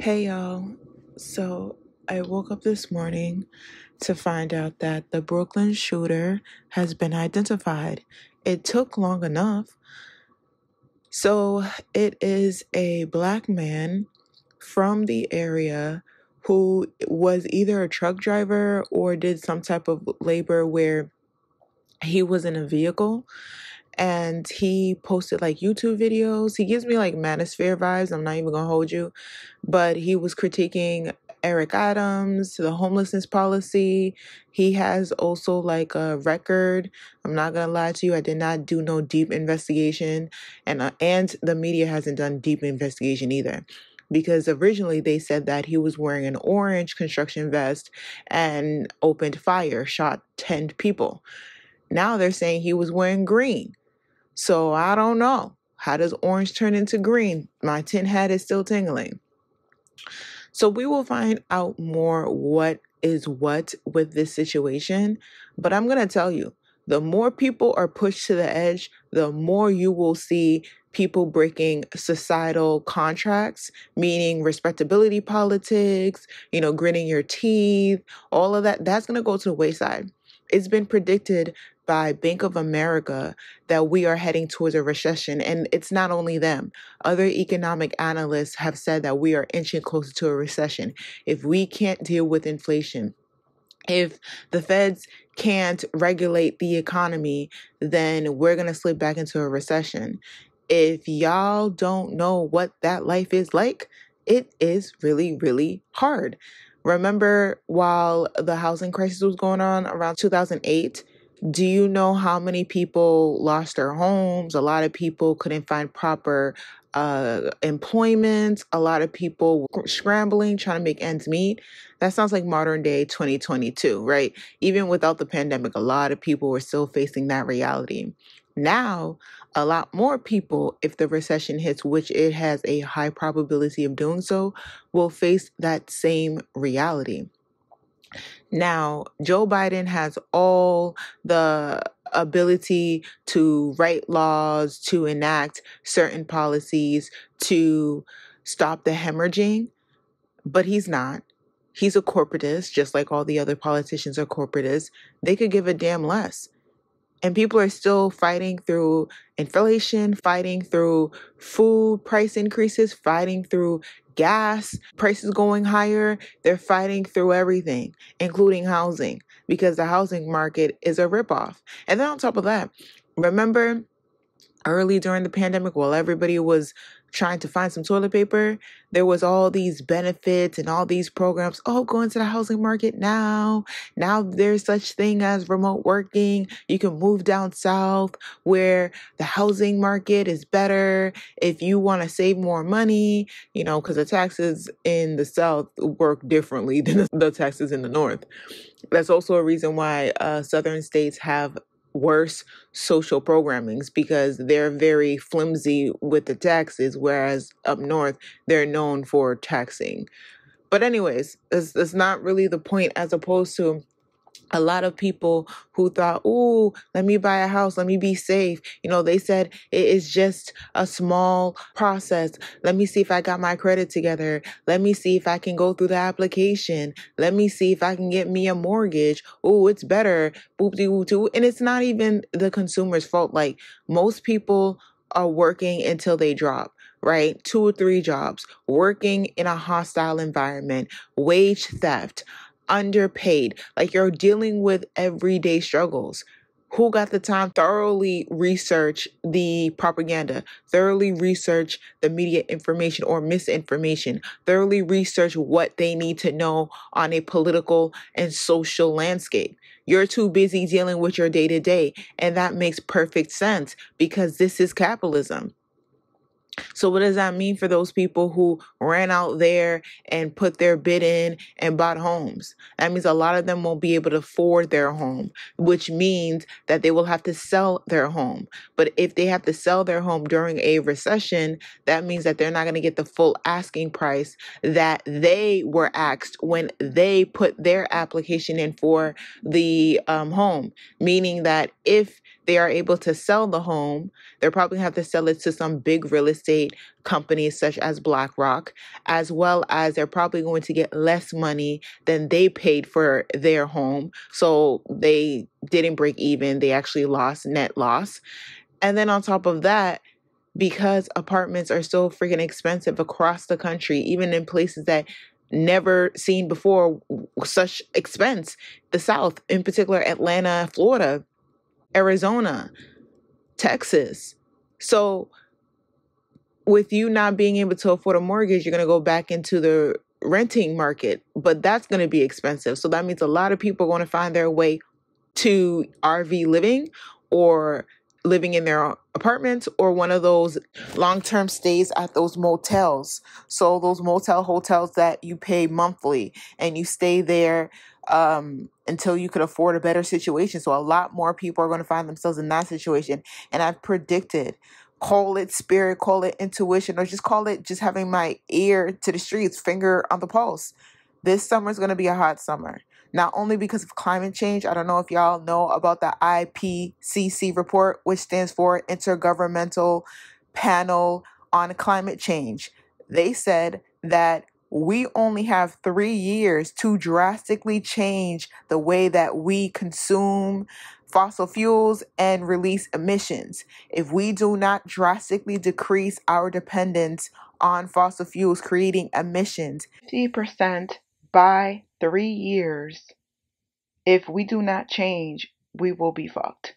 Hey y'all. So I woke up this morning to find out that the Brooklyn shooter has been identified. It took long enough. So it is a black man from the area who was either a truck driver or did some type of labor where he was in a vehicle and he posted like YouTube videos. He gives me like Manosphere vibes. I'm not even gonna hold you. But he was critiquing Eric Adams, the homelessness policy. He has also like a record. I'm not gonna lie to you. I did not do no deep investigation, and the media hasn't done deep investigation either. Because originally they said that he was wearing an orange construction vest and opened fire, shot 10 people. Now they're saying he was wearing green. So I don't know. How does orange turn into green? My tin hat is still tingling. So we will find out more what is what with this situation. But I'm going to tell you, the more people are pushed to the edge, the more you will see people breaking societal contracts, meaning respectability politics, gritting your teeth, all of that. That's going to go to the wayside. It's been predicted by Bank of America that we are heading towards a recession. And it's not only them. Other economic analysts have said that we are inching closer to a recession. If we can't deal with inflation, if the feds can't regulate the economy, then we're going to slip back into a recession. If y'all don't know what that life is like, it is really, really hard. Remember while the housing crisis was going on around 2008, do you know how many people lost their homes? A lot of people couldn't find proper employment. A lot of people were scrambling, trying to make ends meet. That sounds like modern day 2022, right? Even without the pandemic, a lot of people were still facing that reality. Now, a lot more people, if the recession hits, which it has a high probability of doing so, will face that same reality. Now, Joe Biden has all the ability to write laws, to enact certain policies, to stop the hemorrhaging, but he's not. He's a corporatist, just like all the other politicians are corporatists. They could give a damn less. And people are still fighting through inflation, fighting through food price increases, fighting through gas prices going higher. They're fighting through everything, including housing, because the housing market is a ripoff. And then on top of that, remember early during the pandemic, while everybody was trying to find some toilet paper, there was all these benefits and all these programs. Oh, go into the housing market now. Now there's such thing as remote working. You can move down south where the housing market is better. If you want to save more money, because the taxes in the south work differently than the taxes in the north. That's also a reason why southern states have worse social programmings, because they're very flimsy with the taxes, whereas up north, they're known for taxing. But anyways, that's not really the point, as opposed to a lot of people who thought, oh, let me buy a house, let me be safe. They said it is just a small process. Let me see if I got my credit together. Let me see if I can go through the application. Let me see if I can get me a mortgage. Oh, it's better. Boop-de-woo-doo. And it's not even the consumer's fault. Like, most people are working until they drop, right? 2 or 3 jobs, working in a hostile environment, wage theft, underpaid. Like, you're dealing with everyday struggles. Who got the time to thoroughly research the propaganda, thoroughly research the media information or misinformation, thoroughly research what they need to know on a political and social landscape? You're too busy dealing with your day to day. And that makes perfect sense, because this is capitalism. So what does that mean for those people who ran out there and put their bid in and bought homes? That means a lot of them won't be able to afford their home, which means that they will have to sell their home. But if they have to sell their home during a recession, that means that they're not going to get the full asking price that they were asked when they put their application in for the home. Meaning that if they are able to sell the home. They're probably going to have to sell it to some big real estate companies such as BlackRock, as well as they're probably going to get less money than they paid for their home. So they didn't break even. They actually lost, net loss. And then on top of that, because apartments are so freaking expensive across the country, even in places that never seen before such expense, the South, in particular, Atlanta, Florida, Arizona, Texas. So with you not being able to afford a mortgage, you're going to go back into the renting market, but that's going to be expensive. So that means a lot of people are going to find their way to RV living or living in their apartments or one of those long-term stays at those motels. So those motel hotels that you pay monthly and you stay there until you could afford a better situation. So a lot more people are going to find themselves in that situation. And I've predicted, call it spirit, call it intuition, or just call it just having my ear to the streets, finger on the pulse. This summer is going to be a hot summer. Not only because of climate change. I don't know if y'all know about the IPCC report, which stands for Intergovernmental Panel on Climate Change. They said that we only have 3 years to drastically change the way that we consume fossil fuels and release emissions. If we do not drastically decrease our dependence on fossil fuels creating emissions 50% by 3 years, if we do not change, we will be fucked.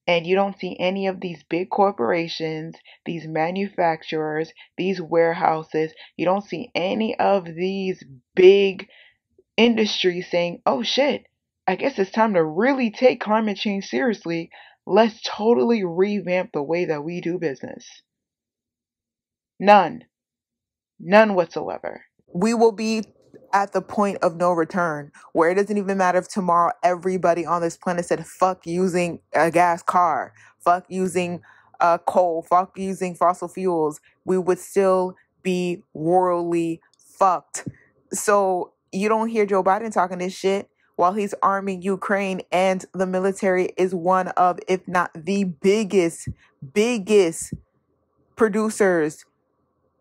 And you don't see any of these big corporations, these manufacturers, these warehouses. You don't see any of these big industries saying, oh shit, I guess it's time to really take climate change seriously. Let's totally revamp the way that we do business. None. None whatsoever. We will be at the point of no return where it doesn't even matter if tomorrow everybody on this planet said fuck using a gas car, fuck using coal, fuck using fossil fuels. We would still be royally fucked. So you don't hear Joe Biden talking this shit while he's arming Ukraine, and the military is one of, if not the biggest producers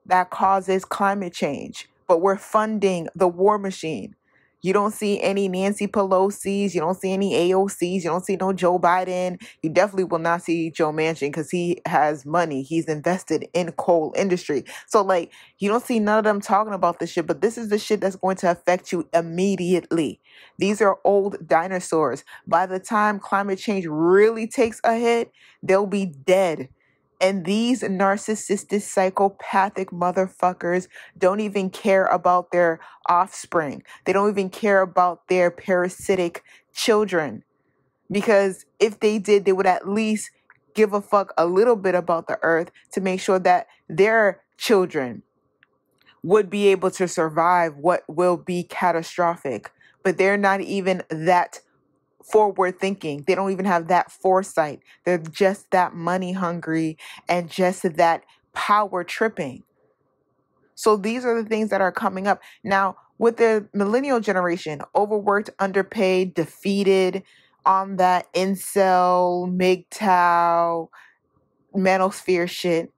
that causes climate change. But we're funding the war machine. You don't see any Nancy Pelosi's. You don't see any AOC's. You don't see no Joe Biden. You definitely will not see Joe Manchin because he has money. He's invested in coal industry. So, like, you don't see none of them talking about this shit. But this is the shit that's going to affect you immediately. These are old dinosaurs. By the time climate change really takes a hit, they'll be dead. And these narcissistic, psychopathic motherfuckers don't even care about their offspring. They don't even care about their parasitic children. Because if they did, they would at least give a fuck a little bit about the earth to make sure that their children would be able to survive what will be catastrophic. But they're not even that forward thinking. They don't even have that foresight. They're just that money hungry and just that power tripping. So these are the things that are coming up. Now, with the millennial generation, overworked, underpaid, defeated on that incel, MGTOW, manosphere shit,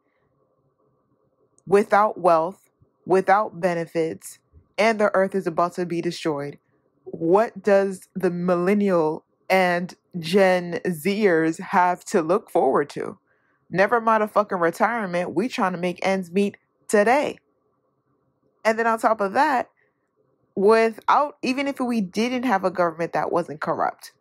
without wealth, without benefits, and the earth is about to be destroyed. What does the millennial and Gen Zers have to look forward to? Never mind a fucking retirement. We trying to make ends meet today. And then on top of that, even if we didn't have a government that wasn't corrupt,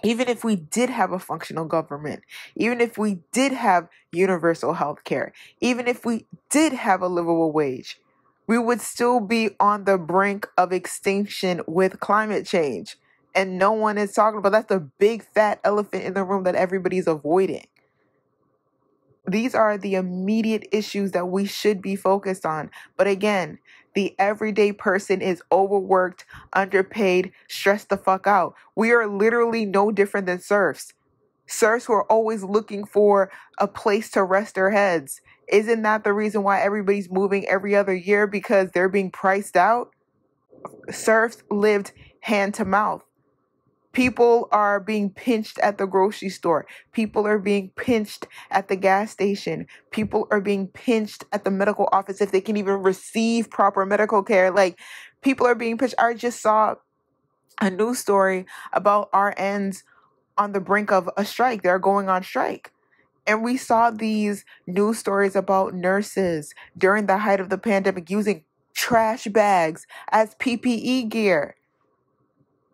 even if we did have a functional government, even if we did have universal health care, even if we did have a livable wage, we would still be on the brink of extinction with climate change. And no one is talking about that's the big fat elephant in the room that everybody's avoiding. These are the immediate issues that we should be focused on. But again, the everyday person is overworked, underpaid, stressed the fuck out. We are literally no different than serfs. Serfs who are always looking for a place to rest their heads. Isn't that the reason why everybody's moving every other year? Because they're being priced out? Serfs lived hand to mouth. People are being pinched at the grocery store. People are being pinched at the gas station. People are being pinched at the medical office if they can even receive proper medical care. Like, people are being pinched. I just saw a news story about RNs on the brink of a strike. They're going on strike. And we saw these news stories about nurses during the height of the pandemic using trash bags as PPE gear.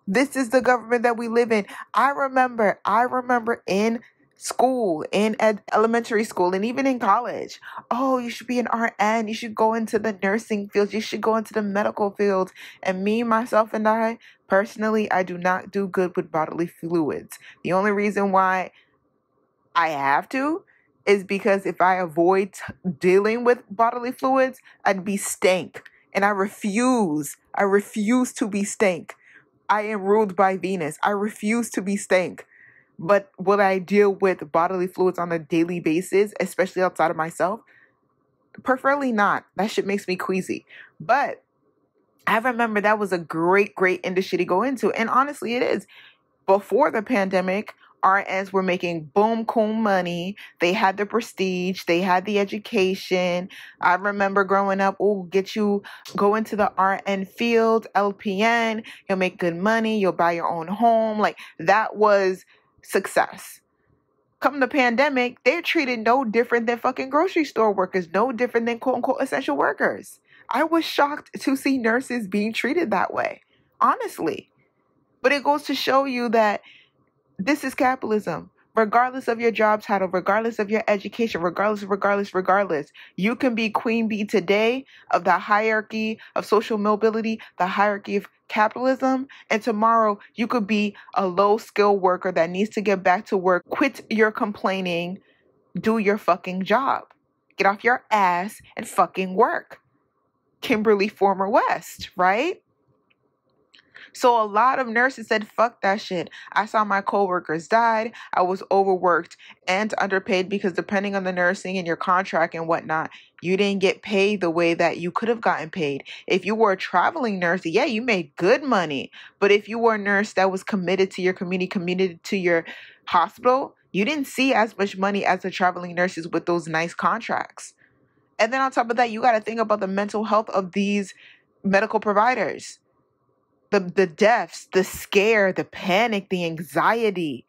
This is the government that we live in. I remember in school, in elementary school, and even in college. Oh, you should be an RN. You should go into the nursing field. You should go into the medical field. And me, myself, and I, personally, I do not do good with bodily fluids. The only reason why I have to is because if I avoid dealing with bodily fluids, I'd be stank. And I refuse to be stank. I am ruled by Venus. I refuse to be stank. But will I deal with bodily fluids on a daily basis, especially outside of myself? Preferably not. That shit makes me queasy. But I remember that was a great industry to go into. And honestly, it is. Before the pandemic, RNs were making boom coon money. They had the prestige. They had the education. I remember growing up, go into the RN field, LPN. You'll make good money. You'll buy your own home. Like, that was success. Come the pandemic, they're treated no different than fucking grocery store workers, no different than quote unquote essential workers. I was shocked to see nurses being treated that way, honestly. But it goes to show you that this is capitalism. Regardless of your job title, regardless of your education, regardless, you can be queen bee today of the hierarchy of social mobility, the hierarchy of capitalism, and tomorrow you could be a low-skill worker that needs to get back to work. Quit your complaining. Do your fucking job. Get off your ass and fucking work. Kimberly Former West, right? So a lot of nurses said, fuck that shit. I saw my coworkers died. I was overworked and underpaid because depending on the nursing and your contract and whatnot, you didn't get paid the way that you could have gotten paid. If you were a traveling nurse, yeah, you made good money. But if you were a nurse that was committed to your community, committed to your hospital, you didn't see as much money as the traveling nurses with those nice contracts. And then on top of that, you got to think about the mental health of these medical providers. The deaths, the scare, the panic, the anxiety,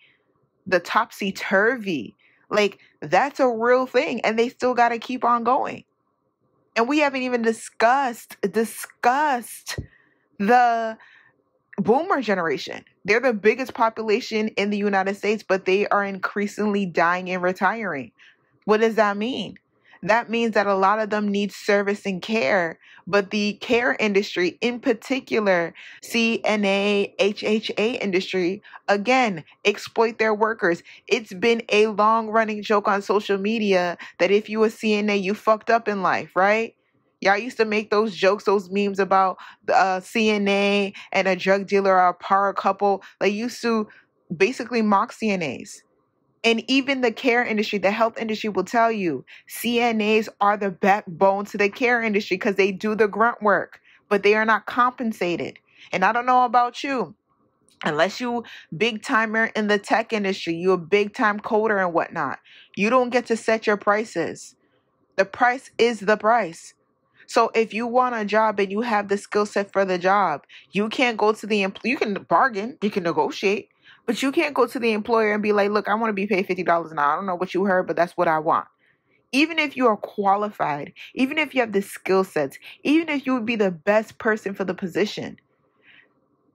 the topsy-turvy. Like, that's a real thing. And they still got to keep on going. And we haven't even discussed the boomer generation. They're the biggest population in the United States, but they are increasingly dying and retiring. What does that mean? That means that a lot of them need service and care, but the care industry, in particular, CNA, HHA industry, again, exploit their workers. It's been a long-running joke on social media that if you a CNA, you fucked up in life, right? Y'all used to make those jokes, those memes about the CNA and a drug dealer or a power couple. They used to basically mock CNAs. And even the care industry, the health industry will tell you CNAs are the backbone to the care industry because they do the grunt work, but they are not compensated. And I don't know about you, unless you big timer in the tech industry, you a big time coder and whatnot, you don't get to set your prices. The price is the price. So if you want a job and you have the skill set for the job, you can't go to the employer. You can bargain, you can negotiate. But you can't go to the employer and be like, look, I want to be paid $50 an hour. I don't know what you heard, but that's what I want. Even if you are qualified, even if you have the skill sets, even if you would be the best person for the position,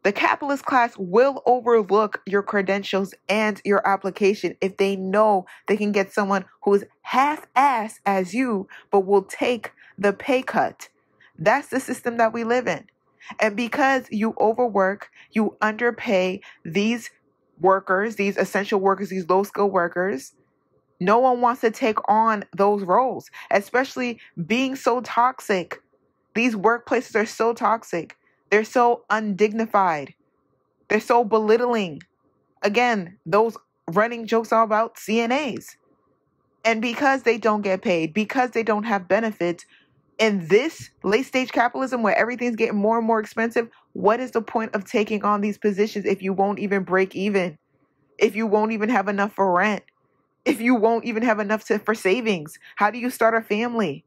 the capitalist class will overlook your credentials and your application if they know they can get someone who is half-ass as you, but will take the pay cut. That's the system that we live in. And because you overwork, you underpay these workers, these essential workers, these low-skilled workers, no one wants to take on those roles, especially being so toxic. These workplaces are so toxic. They're so undignified. They're so belittling. Again, those running jokes are about CNAs. And because they don't get paid, because they don't have benefits, In this late stage capitalism where everything's getting more and more expensive, what is the point of taking on these positions if you won't even break even? If you won't even have enough for rent? If you won't even have enough for savings? How do you start a family?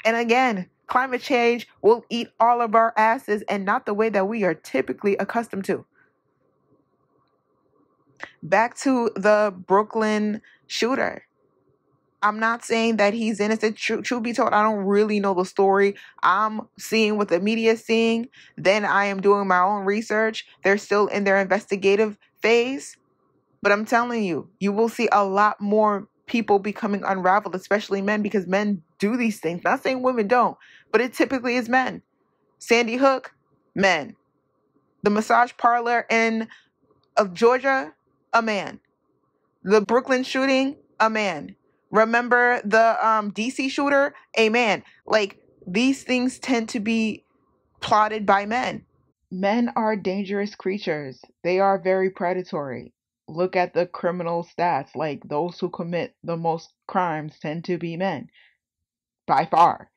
And again, climate change will eat all of our asses, and not the way that we are typically accustomed to. Back to the Brooklyn shooter. I'm not saying that he's innocent. Truth be told, I don't really know the story. I'm seeing what the media is seeing. Then I am doing my own research. They're still in their investigative phase. But I'm telling you, you will see a lot more people becoming unraveled, especially men, because men do these things. Not saying women don't, but it typically is men. Sandy Hook, men. The massage parlor in Georgia, a man. The Brooklyn shooting, a man. Remember the DC shooter, a man. Like, these things tend to be plotted by men. Men are dangerous creatures. They are very predatory. Look at the criminal stats. Like, those who commit the most crimes tend to be men, by far.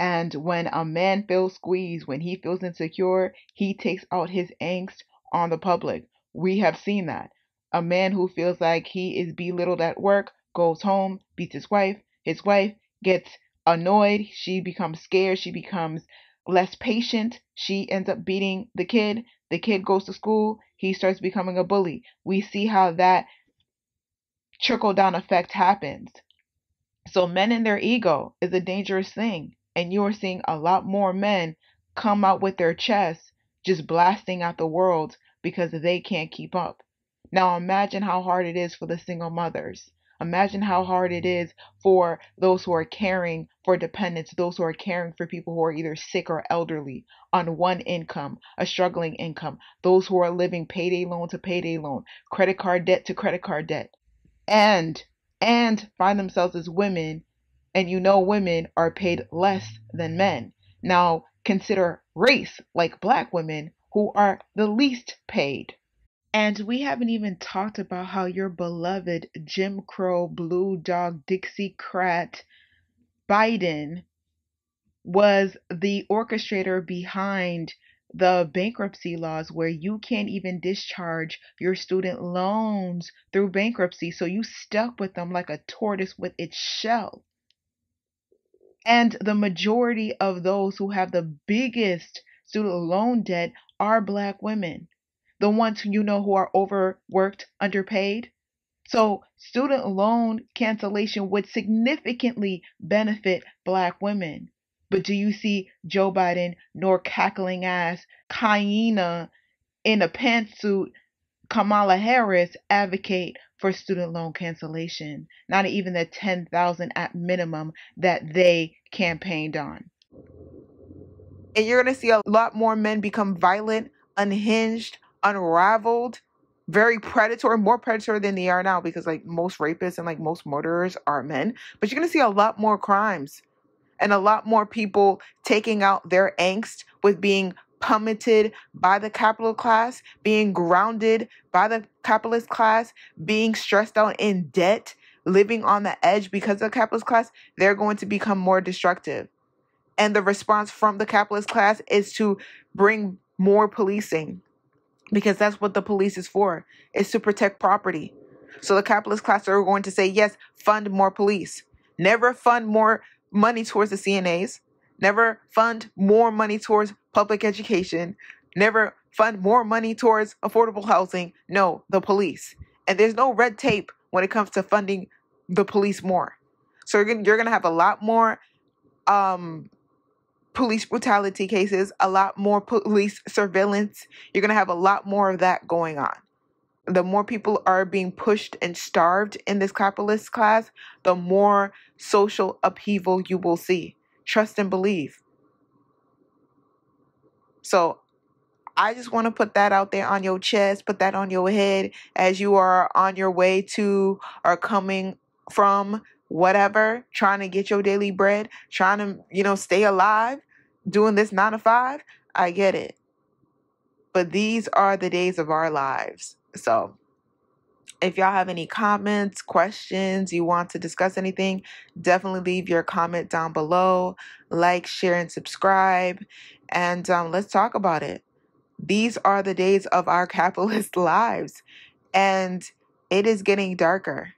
And when a man feels squeezed, when he feels insecure, he takes out his angst on the public. We have seen that. A man who feels like he is belittled at work goes home, beats his wife. His wife gets annoyed. She becomes scared. She becomes less patient. She ends up beating the kid. The kid goes to school. He starts becoming a bully. We see how that trickle down effect happens. So men and their ego is a dangerous thing. And you are seeing a lot more men come out with their chests just blasting out the world because they can't keep up. Now imagine how hard it is for the single mothers. Imagine how hard it is for those who are caring for dependents, those who are caring for people who are either sick or elderly on one income, a struggling income, those who are living payday loan to payday loan, credit card debt to credit card debt, and find themselves as women, and women are paid less than men. Now consider race, like black women who are the least paid. And we haven't even talked about how your beloved Jim Crow Blue Dog Dixiecrat Biden was the orchestrator behind the bankruptcy laws where you can't even discharge your student loans through bankruptcy. So you stuck with them like a tortoise with its shell. And the majority of those who have the biggest student loan debt are black women. The ones who are overworked, underpaid. So student loan cancellation would significantly benefit black women. But do you see Joe Biden nor cackling ass hyena in a pantsuit Kamala Harris advocate for student loan cancellation? Not even the 10,000 at minimum that they campaigned on. And you're going to see a lot more men become violent, unhinged, unraveled, very predatory, more predatory than they are now, because like most rapists and like most murderers are men. But you're going to see a lot more crimes and a lot more people taking out their angst with being pummeted by the capital class, being grounded by the capitalist class, being stressed out in debt, living on the edge because of the capitalist class. They're going to become more destructive. And the response from the capitalist class is to bring more policing, because that's what the police is for, is to protect property. So the capitalist class are going to say, yes, fund more police. Never fund more money towards the CNAs. Never fund more money towards public education. Never fund more money towards affordable housing. No, the police. And there's no red tape when it comes to funding the police more. So you're going to have a lot more police brutality cases, a lot more police surveillance. You're going to have a lot more of that going on. The more people are being pushed and starved in this capitalist class, the more social upheaval you will see. Trust and believe. So I just want to put that out there on your chest, put that on your head as you are on your way to or coming from whatever, trying to get your daily bread, trying to, stay alive, doing this 9 to 5. I get it. But these are the days of our lives. So If y'all have any comments, questions, you want to discuss anything, definitely leave your comment down below. Like, share, and subscribe. And let's talk about it. These are the days of our capitalist lives, and it is getting darker.